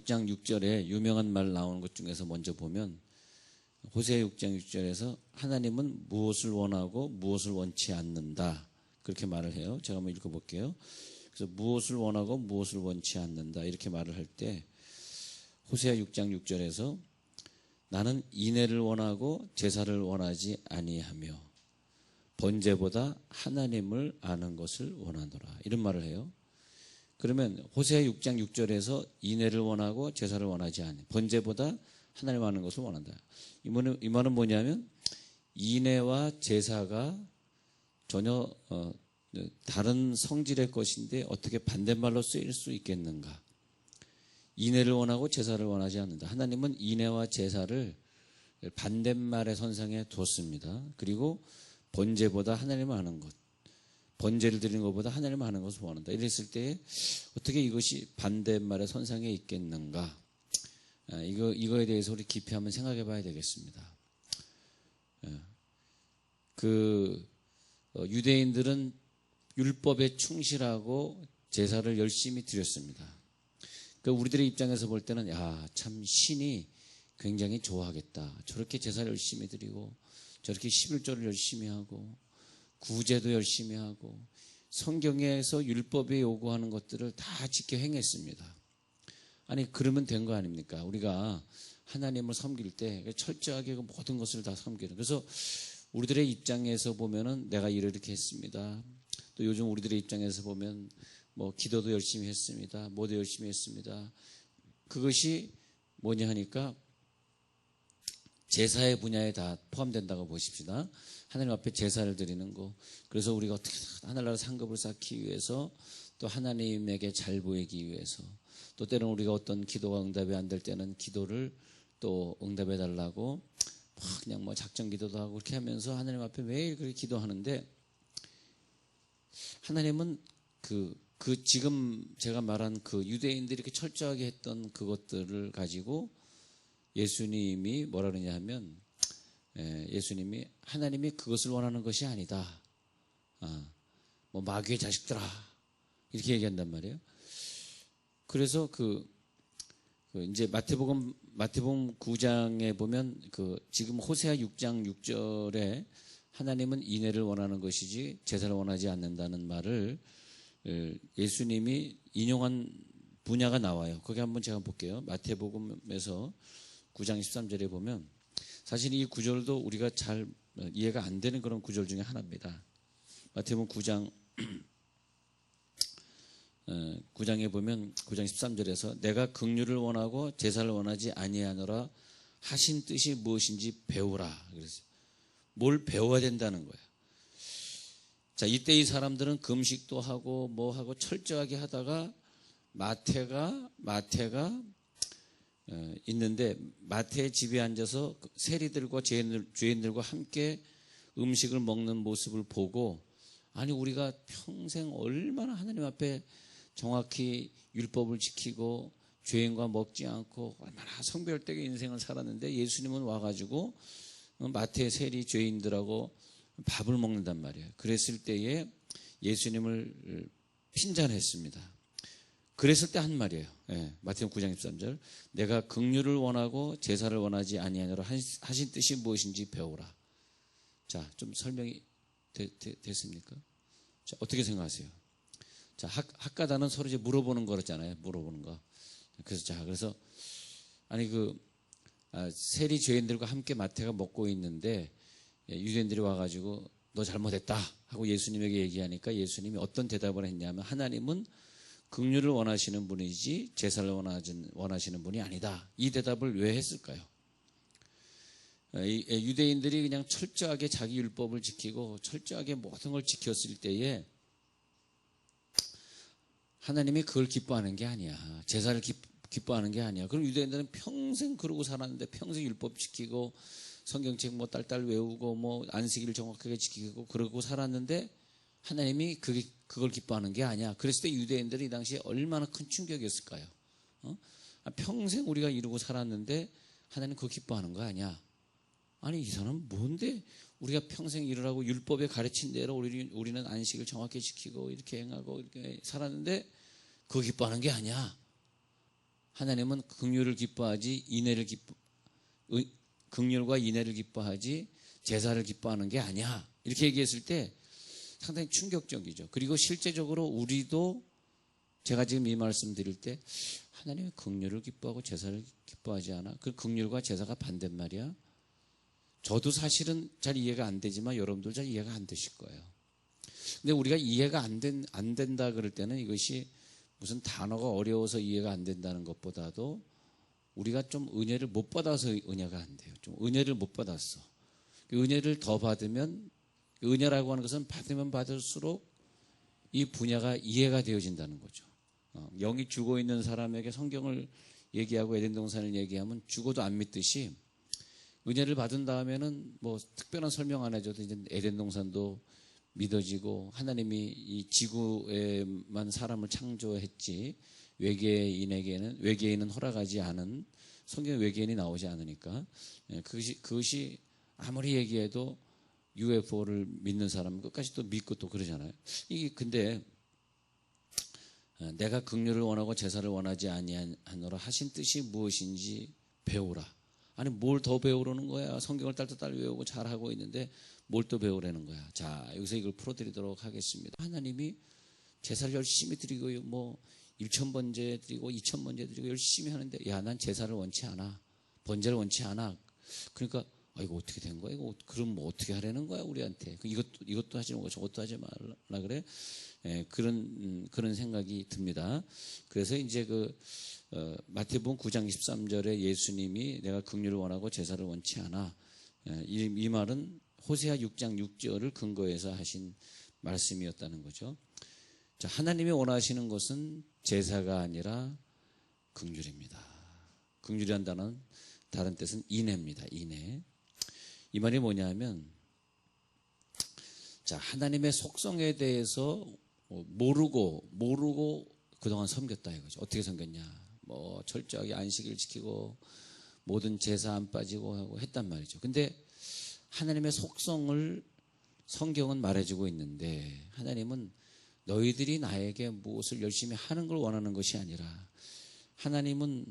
6장 6절에 유명한 말 나오는 것 중에서 먼저 보면 호세아 6장 6절에서 하나님은 무엇을 원하고 무엇을 원치 않는다 그렇게 말을 해요. 제가 한번 읽어볼게요. 그래서 무엇을 원하고 무엇을 원치 않는다 이렇게 말을 할 때 호세아 6장 6절에서 나는 인애를 원하고 제사를 원하지 아니하며 번제보다 하나님을 아는 것을 원하노라 이런 말을 해요. 그러면 호세아 6장 6절에서 인애를 원하고 제사를 원하지 않니 번제보다 하나님을 아는 것을 원한다. 이 말은 뭐냐면 인애와 제사가 전혀 다른 성질의 것인데 어떻게 반대말로 쓰일 수 있겠는가. 인애를 원하고 제사를 원하지 않는다. 하나님은 인애와 제사를 반대말의 선상에 두었습니다. 그리고 번제보다 하나님을 아는 것, 번제를 드리는 것보다 하나님을 아는 것을 원한다. 이랬을 때 어떻게 이것이 반대말의 선상에 있겠는가. 이거에 대해서 우리 깊이 한번 생각해 봐야 되겠습니다. 유대인들은 율법에 충실하고 제사를 열심히 드렸습니다. 우리들의 입장에서 볼 때는 참 신이 굉장히 좋아하겠다. 저렇게 제사를 열심히 드리고 저렇게 11조를 열심히 하고 구제도 열심히 하고 성경에서 율법에 요구하는 것들을 다 지켜 행했습니다. 아니 그러면 된 거 아닙니까? 우리가 하나님을 섬길 때 철저하게 모든 것을 다 섬기는. 그래서 우리들의 입장에서 보면은 내가 이렇게 했습니다. 또 요즘 우리들의 입장에서 보면 뭐 기도도 열심히 했습니다. 뭐도 열심히 했습니다. 그것이 뭐냐 하니까 제사의 분야에 다 포함된다고 보십시다. 하나님 앞에 제사를 드리는 거. 그래서 우리가 어떻게 하늘나라 상급을 쌓기 위해서 또 하나님에게 잘 보이기 위해서 또 때로는 우리가 어떤 기도가 응답이 안 될 때는 기도를 또 응답해 달라고 그냥 뭐 작정 기도도 하고 그렇게 하면서 하나님 앞에 매일 그렇게 기도하는데 하나님은 지금 제가 말한 유대인들이 이렇게 철저하게 했던 그것들을 가지고 예수님이 뭐라 그러냐 하면 예수님이 하나님이 그것을 원하는 것이 아니다. 뭐 마귀의 자식들아 이렇게 얘기한단 말이에요. 그래서 이제 마태복음 9장에 보면 지금 호세아 6장 6절에 하나님은 인애를 원하는 것이지 제사를 원하지 않는다는 말을 예수님이 인용한 분야가 나와요. 거기 한번 제가 볼게요. 마태복음에서 9장 13절에 보면 사실 이 구절도 우리가 잘 이해가 안 되는 그런 구절 중에 하나입니다. 마태복음 9장에 보면 9장 13절에서 내가 긍휼을 원하고 제사를 원하지 아니하노라 하신 뜻이 무엇인지 배우라. 그랬어요. 뭘 배워야 된다는 거예요. 자, 이때 이 사람들은 금식도 하고 뭐 하고 철저하게 하다가 마태가 있는데 마태의 집에 앉아서 세리들과 죄인들과 함께 음식을 먹는 모습을 보고 아니 우리가 평생 얼마나 하나님 앞에 정확히 율법을 지키고 죄인과 먹지 않고 얼마나 성별되게 인생을 살았는데 예수님은 와가지고 마태의 세리 죄인들하고 밥을 먹는단 말이에요. 그랬을 때에 예수님을 핀잔했습니다. 그랬을 때 한 말이에요. 마태복음 9장 13절 내가 긍휼을 원하고 제사를 원하지 아니하노라 하신 뜻이 무엇인지 배우라. 자, 좀 설명이 됐습니까? 자, 어떻게 생각하세요? 자, 학가다는 서로 이제 물어보는 거였잖아요. 물어보는 거. 그래서 아니 세리 죄인들과 함께 마태가 먹고 있는데 유대인들이 와가지고 너 잘못했다 하고 예수님에게 얘기하니까 예수님이 어떤 대답을 했냐면 하나님은 긍휼을 원하시는 분이지 제사를 원하시는 분이 아니다. 이 대답을 왜 했을까요? 유대인들이 그냥 철저하게 자기 율법을 지키고 철저하게 모든 걸 지켰을 때에 하나님이 그걸 기뻐하는 게 아니야. 제사를 기뻐하는 게 아니야. 그럼 유대인들은 평생 그러고 살았는데 평생 율법 지키고 성경책 뭐 딸딸 외우고 뭐 안식일을 정확하게 지키고 그러고 살았는데 하나님이 그걸 기뻐하는 게 아니야. 그랬을 때 유대인들이 이 당시에 얼마나 큰 충격이었을까요? 평생 우리가 이루고 살았는데 하나님 그거 기뻐하는 거 아니야. 아니 이 사람은 뭔데 우리가 평생 일을 율법에 가르친 대로 우리는 안식을 정확히 지키고 이렇게 행하고 이렇게 살았는데 그거 기뻐하는 게 아니야. 하나님은 긍휼을 기뻐하지 긍휼과 인애를 기뻐하지 제사를 기뻐하는 게 아니야. 이렇게 얘기했을 때 상당히 충격적이죠. 그리고 실제적으로 우리도 제가 지금 이 말씀 드릴 때 하나님이 긍휼을 기뻐하고 제사를 기뻐하지 않아? 그 긍휼과 제사가 반대말이야? 저도 사실은 잘 이해가 안 되지만 여러분들 잘 이해가 안 되실 거예요. 근데 우리가 이해가 안 된다 그럴 때는 이것이 무슨 단어가 어려워서 이해가 안 된다는 것보다도 우리가 좀 은혜를 못 받아서 은혜가 안 돼요. 좀 은혜를 못 받았어. 은혜를 더 받으면, 은혜라고 하는 것은 받으면 받을수록 이 분야가 이해가 되어진다는 거죠. 영이 죽어 있는 사람에게 성경을 얘기하고 에덴 동산을 얘기하면 죽어도 안 믿듯이 은혜를 받은 다음에는 뭐 특별한 설명 안 해줘도 이제 에덴 동산도 믿어지고 하나님이 이 지구에만 사람을 창조했지 외계인은 허락하지 않은, 성경에 외계인이 나오지 않으니까 그것이 아무리 얘기해도 UFO를 믿는 사람은 끝까지 또 믿고 또 그러잖아요. 이게 근데 내가 긍휼을 원하고 제사를 원하지 아니하노라 하신 뜻이 무엇인지 배우라. 아니 뭘 더 배우려는 거야? 성경을 딸딸 외우고 잘하고 있는데 뭘 또 배우라는 거야? 자, 여기서 이걸 풀어드리도록 하겠습니다. 하나님이 제사를 열심히 드리고 뭐 1,000번제 드리고 2,000번제 드리고 열심히 하는데 야, 난 제사를 원치 않아. 번제를 원치 않아. 그러니까 이거 어떻게 된 거야? 이거 그럼 뭐 어떻게 하라는 거야 우리한테? 이것도 하지 말고 저것도 하지 말라 그래? 그런 생각이 듭니다. 그래서 이제 마태복음 9장 23절에 예수님이 내가 긍휼을 원하고 제사를 원치 않아. 이 말은 호세아 6장 6절을 근거해서 하신 말씀이었다는 거죠. 자, 하나님이 원하시는 것은 제사가 아니라 긍휼입니다. 긍휼이란 단어는 다른 뜻은 인애입니다. 인애. 이 말이 뭐냐면, 자, 하나님의 속성에 대해서 모르고 그동안 섬겼다 이거죠. 어떻게 섬겼냐? 뭐 철저하게 안식일 지키고 모든 제사 안 빠지고 하고 했단 말이죠. 근데 하나님의 속성을 성경은 말해주고 있는데 하나님은 너희들이 나에게 무엇을 열심히 하는 걸 원하는 것이 아니라 하나님은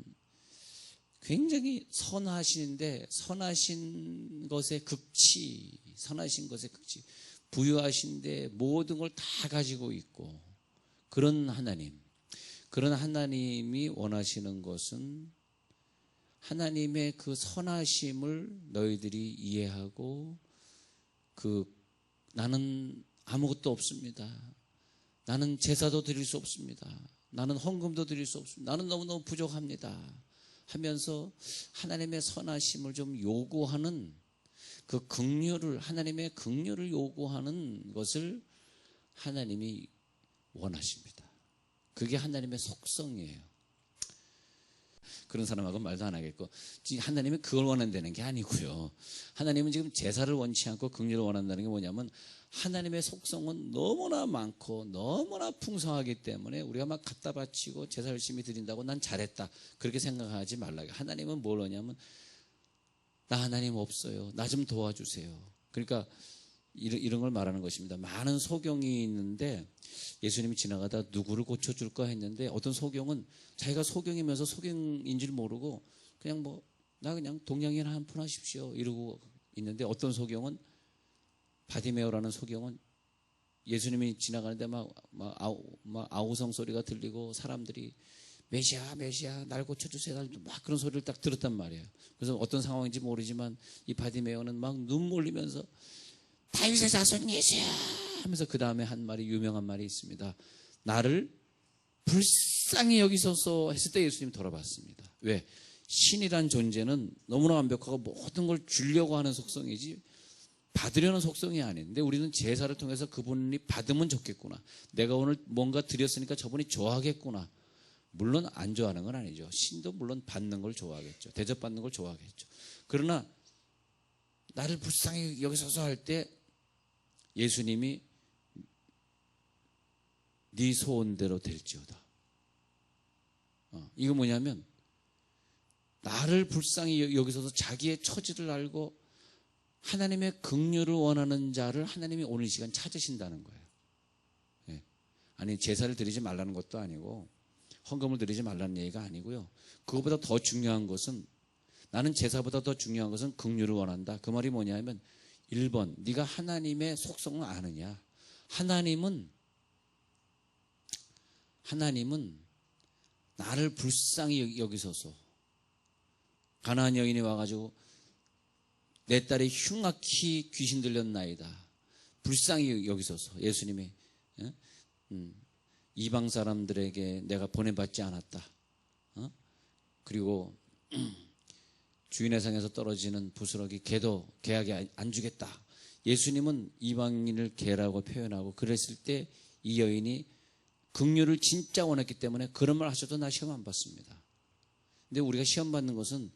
굉장히 선하시는데 선하신 것의 극치, 부유하신데 모든 걸 다 가지고 있고 그런 하나님이 원하시는 것은 하나님의 그 선하심을 너희들이 이해하고 나는 아무것도 없습니다. 나는 제사도 드릴 수 없습니다. 나는 헌금도 드릴 수 없습니다. 나는 너무너무 부족합니다. 하면서 하나님의 선하심을 좀 요구하는 그 하나님의 긍휼을 요구하는 것을 하나님이 원하십니다. 그게 하나님의 속성이에요. 그런 사람하고 말도 안 하겠고, 하나님이 그걸 원한다는 게 아니고요. 하나님은 지금 제사를 원치 않고 긍휼을 원한다는 게 뭐냐면 하나님의 속성은 너무나 많고 너무나 풍성하기 때문에 우리가 막 갖다 바치고 제사 열심히 드린다고 난 잘했다 그렇게 생각하지 말라고. 하나님은 뭘 하냐면 나 하나님 없어요. 나 좀 도와주세요. 그러니까 이런 걸 말하는 것입니다. 많은 소경이 있는데 예수님이 지나가다 누구를 고쳐줄까 했는데 어떤 소경은 자기가 소경이면서 소경인 줄 모르고 나 그냥 동양인 한 푼 하십시오 이러고 있는데 어떤 소경은 바디메오라는 소경은 예수님이 지나가는데 막 아우성 소리가 들리고 사람들이 메시아 날 고쳐주세요 막 그런 소리를 딱 들었단 말이에요. 그래서 어떤 상황인지 모르지만 이 바디메오는 막 눈물 흘리면서 다윗의 자손 예수야 하면서 그 다음에 한 말이 유명한 말이 있습니다. 나를 불쌍히 여기소서 했을 때 예수님 돌아봤습니다. 왜? 신이란 존재는 너무나 완벽하고 모든 걸 주려고 하는 속성이지 받으려는 속성이 아닌데 우리는 제사를 통해서 그분이 받으면 좋겠구나. 내가 오늘 뭔가 드렸으니까 저분이 좋아하겠구나. 물론 안 좋아하는 건 아니죠. 신도 물론 받는 걸 좋아하겠죠. 대접받는 걸 좋아하겠죠. 그러나 나를 불쌍히 여기소서 할 때 예수님이 네 소원대로 될지어다. 이거 뭐냐면 나를 불쌍히 여기서서 자기의 처지를 알고 하나님의 긍휼을 원하는 자를 하나님이 오늘 이 시간 찾으신다는 거예요. 아니 제사를 드리지 말라는 것도 아니고 헌금을 드리지 말라는 얘기가 아니고요. 그것보다 더 중요한 것은, 나는 제사보다 더 중요한 것은 긍휼을 원한다. 그 말이 뭐냐면 1번, 네가 하나님의 속성을 아느냐. 하나님은 나를 불쌍히 여기소서. 가나안 여인이 와가지고 내 딸이 흉악히 귀신 들렸나이다. 불쌍히 여기소서. 예수님이 이방 사람들에게 내가 보내받지 않았다. 그리고 주인의 상에서 떨어지는 부스러기 개도 개에게 안 주겠다. 예수님은 이방인을 개라고 표현하고 그랬을 때 이 여인이 긍휼을 진짜 원했기 때문에 그런 말 하셔도 나 시험 안 받습니다. 근데 우리가 시험 받는 것은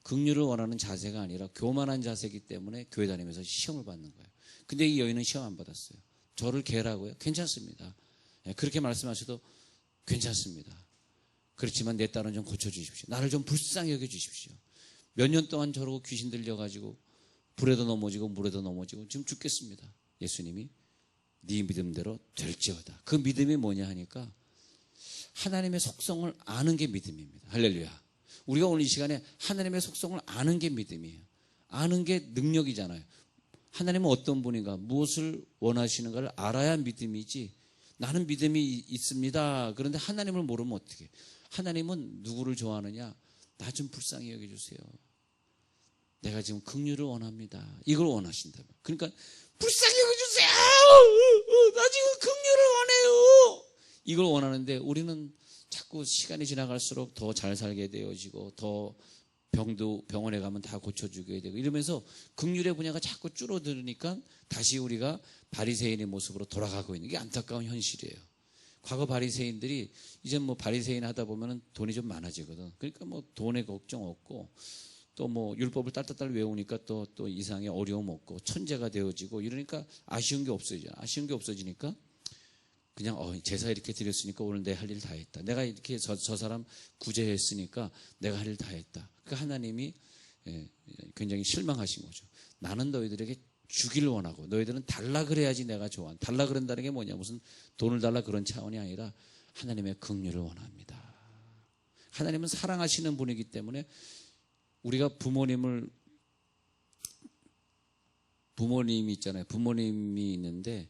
긍휼을 원하는 자세가 아니라 교만한 자세이기 때문에 교회 다니면서 시험을 받는 거예요. 근데 이 여인은 시험 안 받았어요. 저를 개라고요? 괜찮습니다. 그렇게 말씀하셔도 괜찮습니다. 그렇지만 내 딸은 좀 고쳐주십시오. 나를 좀 불쌍히 여겨주십시오. 몇 년 동안 저러고 귀신 들려가지고 불에도 넘어지고 물에도 넘어지고 지금 죽겠습니다. 예수님이 네 믿음대로 될지어다. 그 믿음이 뭐냐 하니까 하나님의 속성을 아는 게 믿음입니다. 할렐루야. 우리가 오늘 이 시간에 하나님의 속성을 아는 게 믿음이에요. 아는 게 능력이잖아요. 하나님은 어떤 분인가, 무엇을 원하시는가를 알아야 믿음이지. 나는 믿음이 있습니다. 그런데 하나님을 모르면 어떻게 해요? 하나님은 누구를 좋아하느냐? 나 좀 불쌍히 여겨주세요. 내가 지금 긍휼을 원합니다. 이걸 원하신다. 그러니까 불쌍히 여겨주세요. 나 지금 긍휼을 원해요. 이걸 원하는데 우리는 자꾸 시간이 지나갈수록 더 잘 살게 되어지고 더 병원에 가면 다 고쳐주게 되고 이러면서 긍휼의 분야가 자꾸 줄어드니까 다시 우리가 바리새인의 모습으로 돌아가고 있는 게 안타까운 현실이에요. 과거 바리새인들이 이제 뭐 바리새인 하다 보면은 돈이 좀 많아지거든. 그러니까 뭐 돈에 걱정 없고 또 뭐 율법을 딸딸딸 외우니까 또 이상의 어려움 없고 천재가 되어지고 이러니까 아쉬운 게 없어지잖아. 아쉬운 게 없어지니까 그냥 제사 이렇게 드렸으니까 오늘 내 할 일 다 했다. 내가 이렇게 저 사람 구제했으니까 내가 할 일 다 했다. 그러니까 하나님이 굉장히 실망하신 거죠. 나는 너희들에게 주기를 원하고 너희들은 달라 그래야지 내가 좋아. 달라 그런다는 게 뭐냐, 무슨 돈을 달라 그런 차원이 아니라 하나님의 긍휼을 원합니다. 하나님은 사랑하시는 분이기 때문에 우리가 부모님이 있잖아요. 부모님이 있는데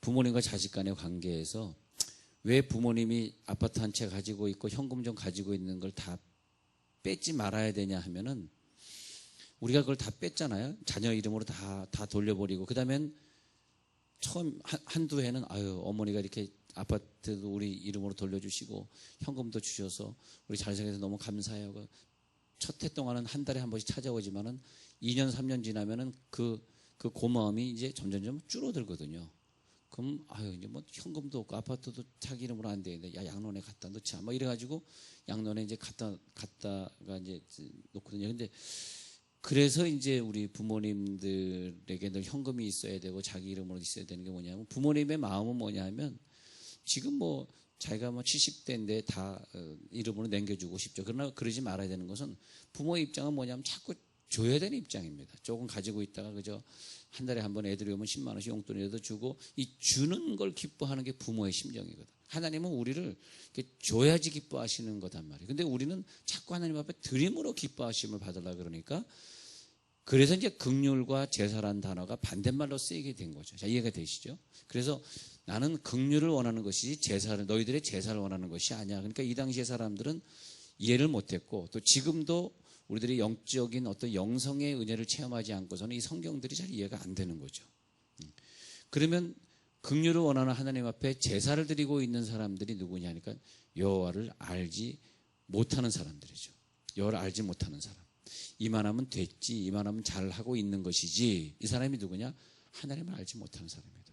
부모님과 자식 간의 관계에서 왜 부모님이 아파트 한 채 가지고 있고 현금 좀 가지고 있는 걸 다 뺏지 말아야 되냐 하면은 우리가 그걸 다 뺐잖아요. 자녀 이름으로 다 돌려버리고 그다음엔 처음 한두 해는 어머니가 이렇게 아파트도 우리 이름으로 돌려주시고 현금도 주셔서 우리 잘 살아서 너무 감사해요. 첫 해 동안은 한 달에 한 번씩 찾아오지만은 2년 3년 지나면은 그 고마움이 이제 점점 줄어들거든요. 그럼 이제 뭐 현금도 없고 아파트도 자기 이름으로 안 되는데 야 양론에 갖다 놓자 뭐 이래가지고 양론에 이제 갖다가 이제 놓거든요. 근데 그래서 이제 우리 부모님들에게 늘 현금이 있어야 되고 자기 이름으로 있어야 되는 게 뭐냐면 부모님의 마음은 뭐냐면 지금 뭐 자기가 뭐 70대인데 다 이름으로 남겨주고 싶죠. 그러나 그러지 말아야 되는 것은 부모의 입장은 뭐냐면 자꾸 줘야 되는 입장입니다. 조금 가지고 있다가 그저 한 달에 한 번 애들이 오면 10만 원씩 용돈이라도 주고 이 주는 걸 기뻐하는 게 부모의 심정이거든. 하나님은 우리를 이렇게 줘야지 기뻐하시는 거단 말이에요. 근데 우리는 자꾸 하나님 앞에 드림으로 기뻐하심을 받으려고 그러니까 그래서 이제 긍휼과 제사라는 단어가 반대말로 쓰이게 된 거죠. 자, 이해가 되시죠? 그래서 나는 긍휼을 원하는 것이지 너희들의 제사를 원하는 것이 아니야. 그러니까 이 당시의 사람들은 이해를 못했고 또 지금도 우리들이 영적인 어떤 영성의 은혜를 체험하지 않고서는 이 성경들이 잘 이해가 안 되는 거죠. 그러면 긍휼을 원하는 하나님 앞에 제사를 드리고 있는 사람들이 누구냐 하니까 여호와를 알지 못하는 사람들이죠. 여호와를 알지 못하는 사람. 이만하면 됐지, 이만하면 잘하고 있는 것이지. 이 사람이 누구냐? 하나님을 알지 못하는 사람입니다.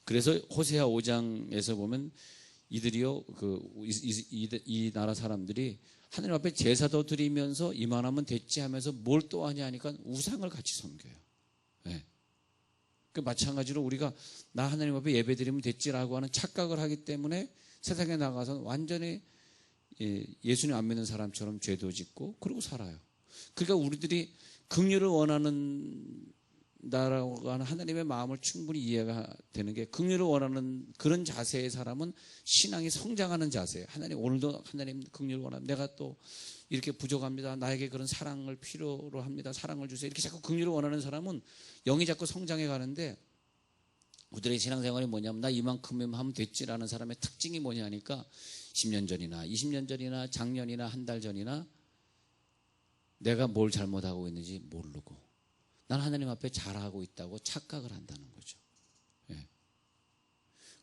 그래서 호세아 5장에서 보면 이들이요, 이 나라 사람들이 하나님 앞에 제사도 드리면서 이만하면 됐지 하면서 뭘 또 하냐 하니까 우상을 같이 섬겨요. 네. 그 마찬가지로 우리가 나 하나님 앞에 예배 드리면 됐지라고 하는 착각을 하기 때문에 세상에 나가서 완전히 예수님 안 믿는 사람처럼 죄도 짓고 그러고 살아요. 그러니까 우리들이 긍휼을 원하는 나라고 하는 하나님의 마음을 충분히 이해가 되는 게, 긍휼을 원하는 그런 자세의 사람은 신앙이 성장하는 자세예요. 하나님, 오늘도 하나님 긍휼을 원합니다. 내가 또 이렇게 부족합니다. 나에게 그런 사랑을 필요로 합니다. 사랑을 주세요. 이렇게 자꾸 긍휼을 원하는 사람은 영이 자꾸 성장해 가는데, 우리들의 신앙생활이 뭐냐면 나 이만큼만 하면 됐지라는 사람의 특징이 뭐냐니까 10년 전이나 20년 전이나 작년이나 한 달 전이나 내가 뭘 잘못하고 있는지 모르고 난 하나님 앞에 잘하고 있다고 착각을 한다는 거죠. 예.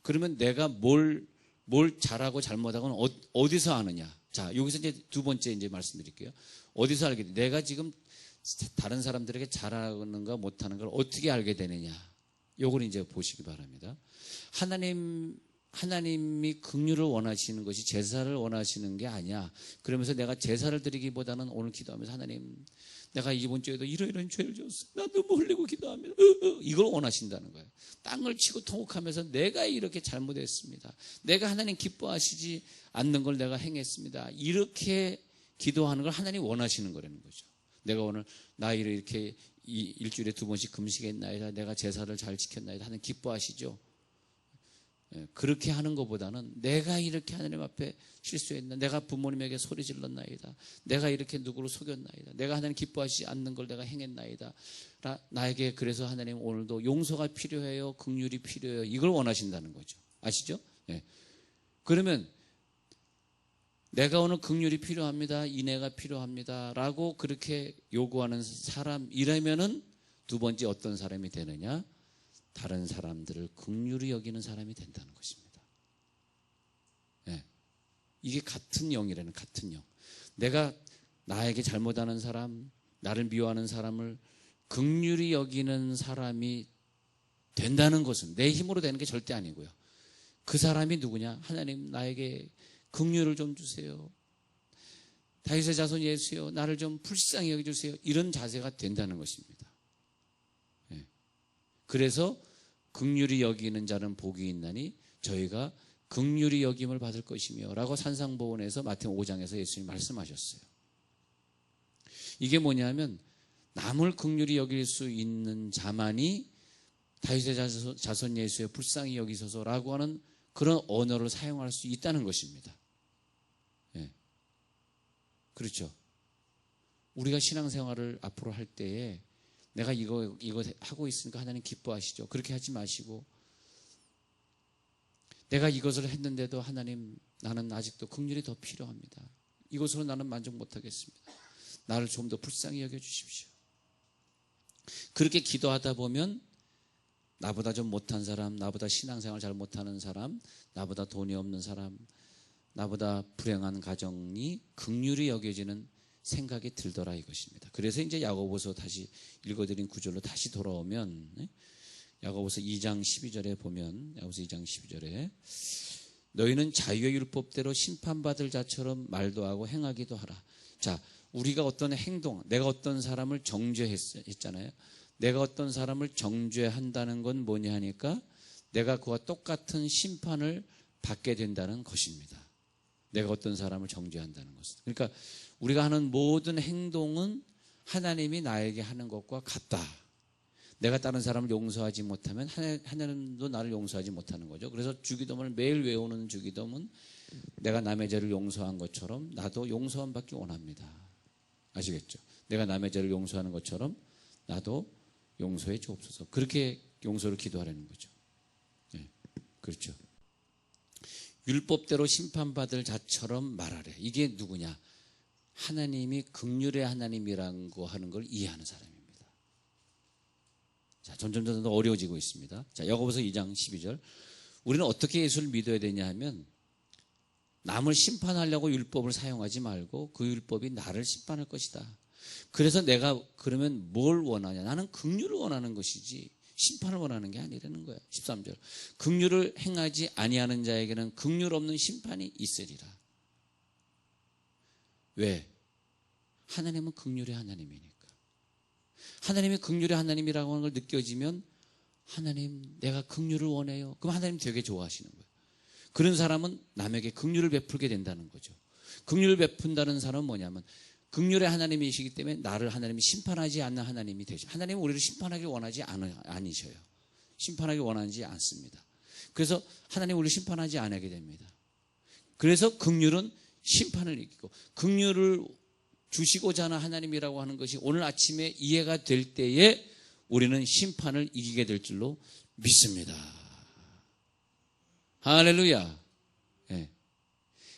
그러면 내가 뭘 잘하고 잘못하고는 어디서 아느냐? 자, 여기서 이제 두 번째 이제 말씀드릴게요. 어디서 알게 돼? 내가 지금 다른 사람들에게 잘하는가 못하는 걸 어떻게 알게 되느냐? 요걸 이제 보시기 바랍니다. 하나님이 긍휼을 원하시는 것이 제사를 원하시는 게 아니야. 그러면서 내가 제사를 드리기보다는 오늘 기도하면서 하나님, 내가 이번 주에도 이런 죄를 지었어. 나 눈물 흘리고 기도하면서 이걸 원하신다는 거예요. 땅을 치고 통곡하면서 내가 이렇게 잘못했습니다. 내가 하나님 기뻐하시지 않는 걸 내가 행했습니다. 이렇게 기도하는 걸 하나님 원하시는 거라는 거죠. 내가 오늘 나이를 이렇게 일주일에 2번씩 금식했나이다. 내가 제사를 잘 지켰나이다. 하나님 기뻐하시죠. 그렇게 하는 것보다는 내가 이렇게 하나님 앞에 실수했나, 내가 부모님에게 소리 질렀나이다, 내가 이렇게 누구를 속였나이다, 내가 하나님 기뻐하시지 않는 걸 내가 행했나이다, 나에게 그래서 하나님 오늘도 용서가 필요해요, 긍휼이 필요해요, 이걸 원하신다는 거죠. 아시죠? 네. 그러면 내가 오늘 긍휼이 필요합니다, 인애가 필요합니다 라고 그렇게 요구하는 사람이라면은 두 번째 어떤 사람이 되느냐? 다른 사람들을 긍휼히 여기는 사람이 된다는 것입니다. 네. 이게 같은 영이라는, 같은 영. 내가 나에게 잘못하는 사람, 나를 미워하는 사람을 긍휼히 여기는 사람이 된다는 것은 내 힘으로 되는 게 절대 아니고요. 그 사람이 누구냐? 하나님, 나에게 긍휼을 좀 주세요. 다윗의 자손 예수여, 나를 좀 불쌍히 여겨주세요. 이런 자세가 된다는 것입니다. 네. 그래서 긍휼히 여기는 자는 복이 있나니 저희가 긍휼히 여김을 받을 것이며 라고 산상보훈에서 마태복음 5장에서 예수님이 말씀하셨어요. 이게 뭐냐면 남을 긍휼히 여길 수 있는 자만이 다윗의 자손 예수의 불쌍히 여기소서라고 하는 그런 언어를 사용할 수 있다는 것입니다. 예. 그렇죠. 우리가 신앙생활을 앞으로 할 때에 내가 이거 하고 있으니까 하나님 기뻐하시죠. 그렇게 하지 마시고, 내가 이것을 했는데도 하나님, 나는 아직도 긍휼이 더 필요합니다. 이것으로 나는 만족 못하겠습니다. 나를 좀 더 불쌍히 여겨주십시오. 그렇게 기도하다 보면 나보다 좀 못한 사람, 나보다 신앙생활 잘 못하는 사람, 나보다 돈이 없는 사람, 나보다 불행한 가정이 긍휼히 여겨지는 생각이 들더라 이것입니다. 그래서 이제 야고보서 다시 읽어드린 구절로 다시 돌아오면, 야고보서 2장 12절에 보면, 야고보서 2장 12절에 너희는 자유의 율법대로 심판받을 자처럼 말도 하고 행하기도 하라. 자, 우리가 어떤 행동, 내가 어떤 사람을 정죄했잖아요. 내가 어떤 사람을 정죄한다는 건 뭐냐 하니까 내가 그와 똑같은 심판을 받게 된다는 것입니다. 내가 어떤 사람을 정죄한다는 것은. 그러니까 우리가 하는 모든 행동은 하나님이 나에게 하는 것과 같다. 내가 다른 사람을 용서하지 못하면 하나님도 나를 용서하지 못하는 거죠. 그래서 주기도문을 매일 외우는 주기도문, 내가 남의 죄를 용서한 것처럼 나도 용서함 받기 원합니다. 아시겠죠? 내가 남의 죄를 용서하는 것처럼 나도 용서해 주옵소서. 그렇게 용서를 기도하라는 거죠. 네, 그렇죠. 율법대로 심판받을 자처럼 말하래. 이게 누구냐? 하나님이 긍휼의 하나님이라고 하는 걸 이해하는 사람입니다. 자, 점점 더 어려워지고 있습니다. 자, 야고보서 2장 12절. 우리는 어떻게 예수를 믿어야 되냐 하면 남을 심판하려고 율법을 사용하지 말고 그 율법이 나를 심판할 것이다. 그래서 내가 그러면 뭘 원하냐? 나는 긍휼을 원하는 것이지 심판을 원하는 게 아니라는 거야. 13절. 긍휼을 행하지 아니하는 자에게는 긍휼 없는 심판이 있으리라. 왜? 하나님은 긍휼의 하나님이니까. 하나님이 긍휼의 하나님이라고 하는 걸 느껴지면 하나님, 내가 긍휼을 원해요. 그럼 하나님 되게 좋아하시는 거예요. 그런 사람은 남에게 긍휼을 베풀게 된다는 거죠. 긍휼을 베푼다는 사람은 뭐냐면 긍휼의 하나님이시기 때문에 나를 하나님이 심판하지 않는 하나님이 되죠. 하나님은 우리를 심판하기 원하지 아니셔요. 심판하기 원하지 않습니다. 그래서 하나님 우리를 심판하지 않게 됩니다. 그래서 긍휼은 심판을 이기고 긍휼을 주시고자 하는 하나님이라고 하는 것이 오늘 아침에 이해가 될 때에 우리는 심판을 이기게 될 줄로 믿습니다. 할렐루야. 네.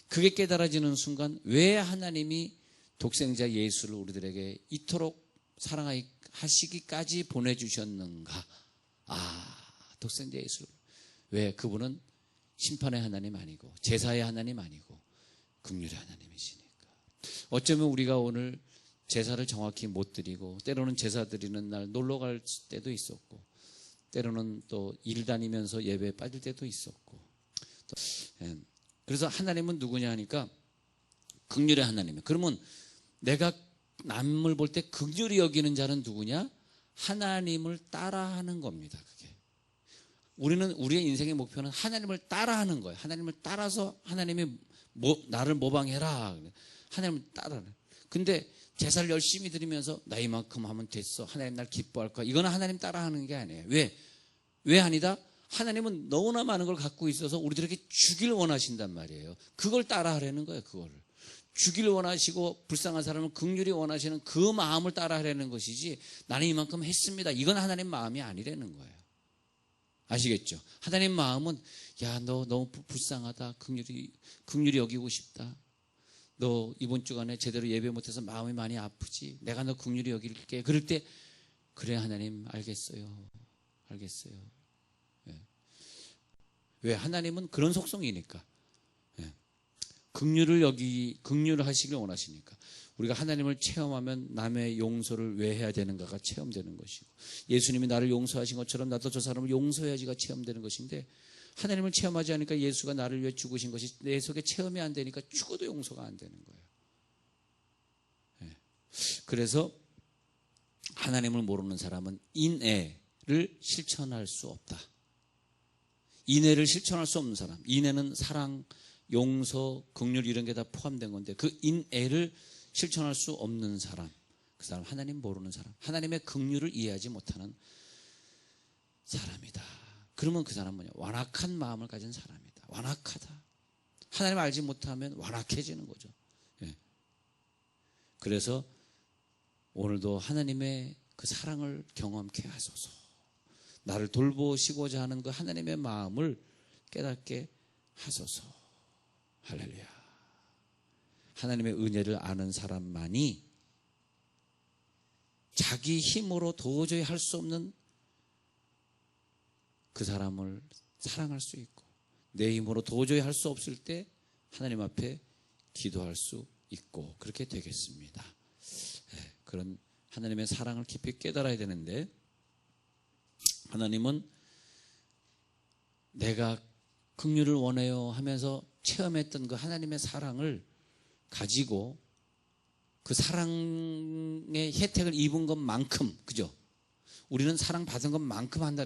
그게 깨달아지는 순간 왜 하나님이 독생자 예수를 우리들에게 이토록 사랑하시기까지 보내주셨는가. 독생자 예수를. 왜? 그분은 심판의 하나님 아니고 제사의 하나님 아니고 긍휼의 하나님이시니까. 어쩌면 우리가 오늘 제사를 정확히 못 드리고 때로는 제사 드리는 날 놀러 갈 때도 있었고 때로는 또 일 다니면서 예배에 빠질 때도 있었고 그래서 하나님은 누구냐 하니까 긍휼의 하나님이에요. 그러면 내가 남을 볼 때 긍휼히 여기는 자는 누구냐? 하나님을 따라하는 겁니다. 그게. 우리는 우리의 인생의 목표는 하나님을 따라하는 거예요. 하나님을 따라서 하나님이 나를 모방해라. 하나님을 따라하는. 근데 제사를 열심히 드리면서 나 이만큼 하면 됐어. 하나님 날 기뻐할 거야. 이거는 하나님 따라하는 게 아니에요. 왜 아니다? 하나님은 너무나 많은 걸 갖고 있어서 우리들에게 주길 원하신단 말이에요. 그걸 따라하려는 거예요. 그거를. 주길 원하시고 불쌍한 사람을 긍휼히 원하시는 그 마음을 따라하려는 것이지 나는 이만큼 했습니다. 이건 하나님 마음이 아니라는 거예요. 아시겠죠? 하나님 마음은 야, 너 너무 불쌍하다. 긍휼히 여기고 싶다. 너 이번 주간에 제대로 예배 못해서 마음이 많이 아프지. 내가 너 긍휼히 여길게. 그럴 때 그래 하나님 알겠어요. 왜? 하나님은 그런 속성이니까. 긍휼을 하시길 원하시니까. 우리가 하나님을 체험하면 남의 용서를 왜 해야 되는가가 체험되는 것이고 예수님이 나를 용서하신 것처럼 나도 저 사람을 용서해야지가 체험되는 것인데 하나님을 체험하지 않으니까 예수가 나를 위해 죽으신 것이 내 속에 체험이 안 되니까 죽어도 용서가 안 되는 거예요. 그래서 하나님을 모르는 사람은 인애를 실천할 수 없다. 인애를 실천할 수 없는 사람. 인애는 사랑, 용서, 긍휼 이런 게 다 포함된 건데 그 인애를 실천할 수 없는 사람. 그 사람 하나님 모르는 사람. 하나님의 긍휼을 이해하지 못하는 사람이다. 그러면 그 사람은 뭐냐? 완악한 마음을 가진 사람이다. 완악하다. 하나님 알지 못하면 완악해지는 거죠. 그래서 오늘도 하나님의 그 사랑을 경험케 하소서. 나를 돌보시고자 하는 그 하나님의 마음을 깨닫게 하소서. 할렐루야. 하나님의 은혜를 아는 사람만이 자기 힘으로 도저히 할 수 없는 그 사람을 사랑할 수 있고 내 힘으로 도저히 할 수 없을 때 하나님 앞에 기도할 수 있고 그렇게 되겠습니다. 그런 하나님의 사랑을 깊이 깨달아야 되는데 하나님은 내가 긍휼을 원해요 하면서 체험했던 그 하나님의 사랑을 가지고 그 사랑의 혜택을 입은 것만큼, 그죠? 우리는 사랑받은 것만큼 한다.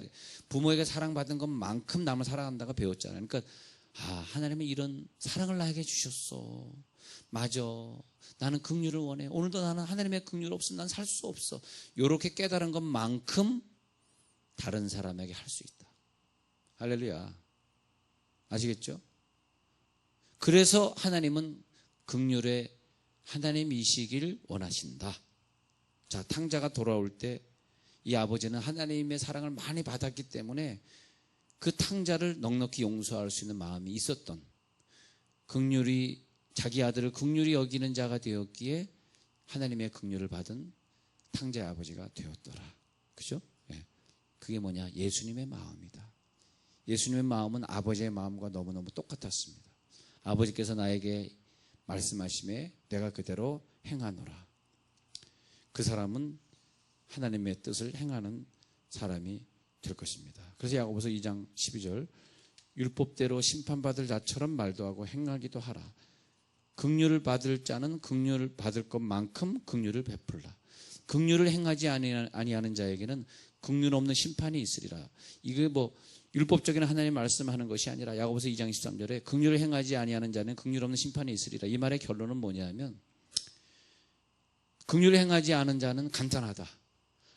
부모에게 사랑받은 것만큼 남을 사랑한다고 배웠잖아요. 그러니까 하나님은 이런 사랑을 나에게 주셨어. 맞아. 나는 긍휼을 원해. 오늘도 나는 하나님의 긍휼 없으면 난 살 수 없어. 이렇게 깨달은 것만큼 다른 사람에게 할 수 있다. 할렐루야. 아시겠죠? 그래서 하나님은 긍휼의 하나님이시길 원하신다. 자, 탕자가 돌아올 때 이 아버지는 하나님의 사랑을 많이 받았기 때문에 그 탕자를 넉넉히 용서할 수 있는 마음이 있었던 긍휼이 자기 아들을 긍휼히 여기는 자가 되었기에 하나님의 긍휼을 받은 탕자의 아버지가 되었더라. 그죠? 그게 뭐냐? 예수님의 마음이다. 예수님의 마음은 아버지의 마음과 너무너무 똑같았습니다. 아버지께서 나에게 말씀하심에 내가 그대로 행하노라. 그 사람은 하나님의 뜻을 행하는 사람이 될 것입니다. 그래서 야고보서 2장 12절 율법대로 심판받을 자처럼 말도 하고 행하기도 하라. 긍휼을 받을 자는 긍휼을 받을 것만큼 긍휼을 베풀라. 긍휼을 행하지 아니하는 자에게는 긍휼 없는 심판이 있으리라. 이게 뭐 율법적인 하나님 말씀하는 것이 아니라 야고보서 2장 13절에 긍휼을 행하지 아니하는 자는 긍휼 없는 심판이 있으리라. 이 말의 결론은 뭐냐면 긍휼을 행하지 않은 자는 간단하다.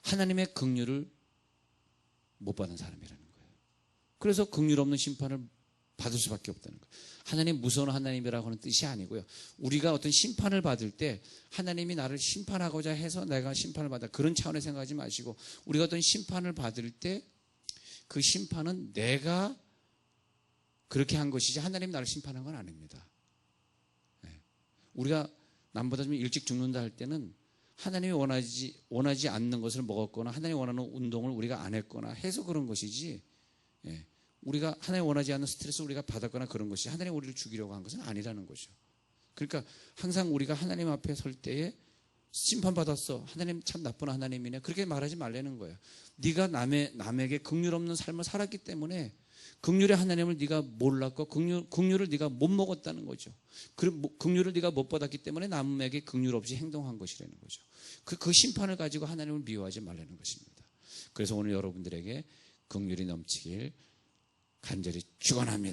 하나님의 긍휼을 못 받은 사람이라는 거예요. 그래서 긍휼 없는 심판을 받을 수밖에 없다는 거예요. 하나님 무서운 하나님이라고 하는 뜻이 아니고요. 우리가 어떤 심판을 받을 때 하나님이 나를 심판하고자 해서 내가 심판을 받아, 그런 차원에 생각하지 마시고, 우리가 어떤 심판을 받을 때 그 심판은 내가 그렇게 한 것이지 하나님이 나를 심판한 건 아닙니다. 우리가 남보다 좀 일찍 죽는다 할 때는 하나님이 원하지 않는 것을 먹었거나 하나님이 원하는 운동을 우리가 안 했거나 해서 그런 것이지, 우리가 하나님이 원하지 않는 스트레스를 우리가 받았거나 그런 것이 하나님이 우리를 죽이려고 한 것은 아니라는 거죠. 그러니까 항상 우리가 하나님 앞에 설 때에 심판받았어, 하나님 참 나쁜 하나님이네, 그렇게 말하지 말라는 거예요. 네가 남에게 긍휼 없는 삶을 살았기 때문에 긍휼의 하나님을 네가 몰랐고 긍휼을 네가 못 먹었다는 거죠. 긍휼을 네가 못 받았기 때문에 남에게 긍휼 없이 행동한 것이라는 거죠. 그 심판을 가지고 하나님을 미워하지 말라는 것입니다. 그래서 오늘 여러분들에게 긍휼이 넘치길 간절히 축원합니다.